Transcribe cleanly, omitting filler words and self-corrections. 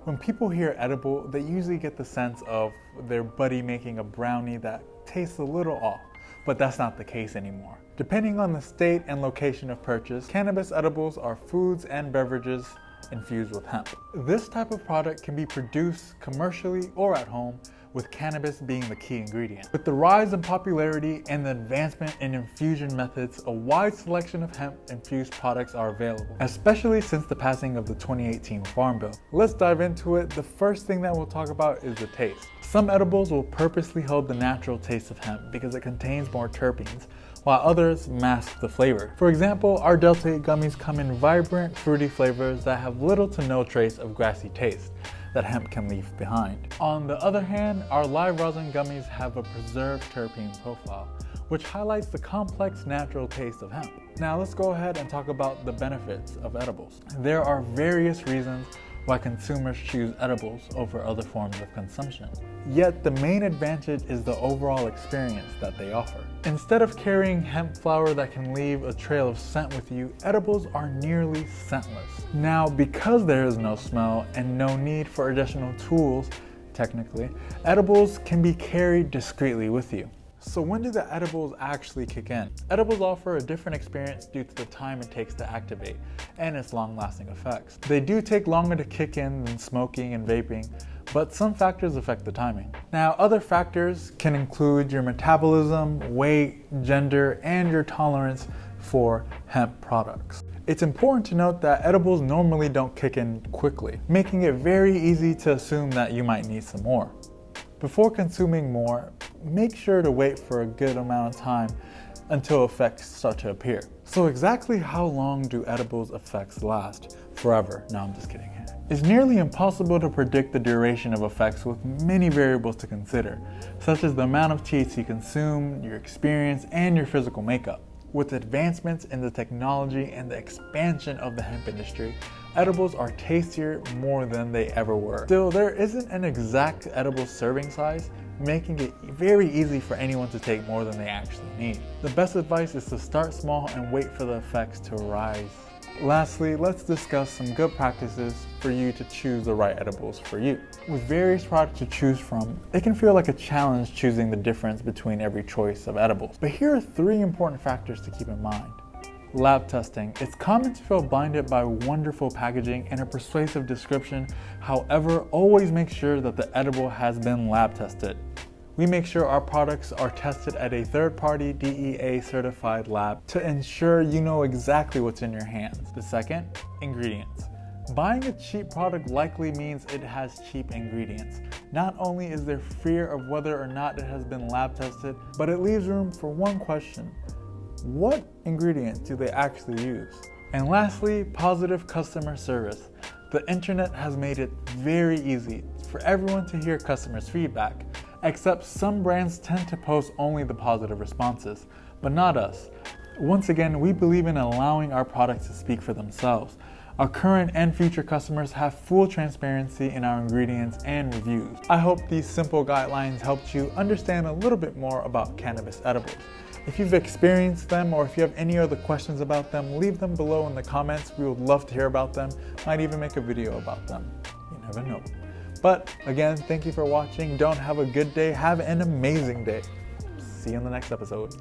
When people hear edible, they usually get the sense of their buddy making a brownie that tastes a little off, but that's not the case anymore. Depending on the state and location of purchase, cannabis edibles are foods and beverages infused with hemp. This type of product can be produced commercially or at home, with cannabis being the key ingredient. With the rise in popularity and the advancement in infusion methods, a wide selection of hemp-infused products are available, especially since the passing of the 2018 Farm Bill. Let's dive into it. The first thing that we'll talk about is the taste. Some edibles will purposely hold the natural taste of hemp because it contains more terpenes, while others mask the flavor. For example, our Delta 8 gummies come in vibrant, fruity flavors that have little to no trace of grassy taste that hemp can leave behind. On the other hand, our live rosin gummies have a preserved terpene profile, which highlights the complex natural taste of hemp. Now let's go ahead and talk about the benefits of edibles. There are various reasons why consumers choose edibles over other forms of consumption. Yet the main advantage is the overall experience that they offer. Instead of carrying hemp flower that can leave a trail of scent with you, edibles are nearly scentless. Now, because there is no smell and no need for additional tools, technically, edibles can be carried discreetly with you. So when do the edibles actually kick in? Edibles offer a different experience due to the time it takes to activate and its long-lasting effects. They do take longer to kick in than smoking and vaping, but some factors affect the timing. Now, other factors can include your metabolism, weight, gender, and your tolerance for hemp products. It's important to note that edibles normally don't kick in quickly, making it very easy to assume that you might need some more. Before consuming more, make sure to wait for a good amount of time until effects start to appear. So exactly how long do edibles effects last? Forever. No, I'm just kidding. It's nearly impossible to predict the duration of effects with many variables to consider, such as the amount of THC consumed, your experience, and your physical makeup. With advancements in the technology and the expansion of the hemp industry, edibles are tastier more than they ever were. Still, there isn't an exact edible serving size, making it very easy for anyone to take more than they actually need. The best advice is to start small and wait for the effects to rise. Lastly, let's discuss some good practices for you to choose the right edibles for you. With various products to choose from, it can feel like a challenge choosing the difference between every choice of edibles. But here are 3 important factors to keep in mind. Lab testing. It's common to feel blinded by wonderful packaging and a persuasive description. However, always make sure that the edible has been lab tested. We make sure our products are tested at a third-party DEA certified lab to ensure you know exactly what's in your hands. The second, ingredients. Buying a cheap product likely means it has cheap ingredients. Not only is there fear of whether or not it has been lab tested, but it leaves room for one question. What ingredients do they actually use? And lastly, positive customer service. The internet has made it very easy for everyone to hear customers' feedback, except some brands tend to post only the positive responses, but not us. Once again, we believe in allowing our products to speak for themselves. Our current and future customers have full transparency in our ingredients and reviews. I hope these simple guidelines helped you understand a little bit more about cannabis edibles. If you've experienced them or if you have any other questions about them, leave them below in the comments. We would love to hear about them. Might even make a video about them. You never know. But again, thank you for watching. Don't have a good day. Have an amazing day. See you in the next episode.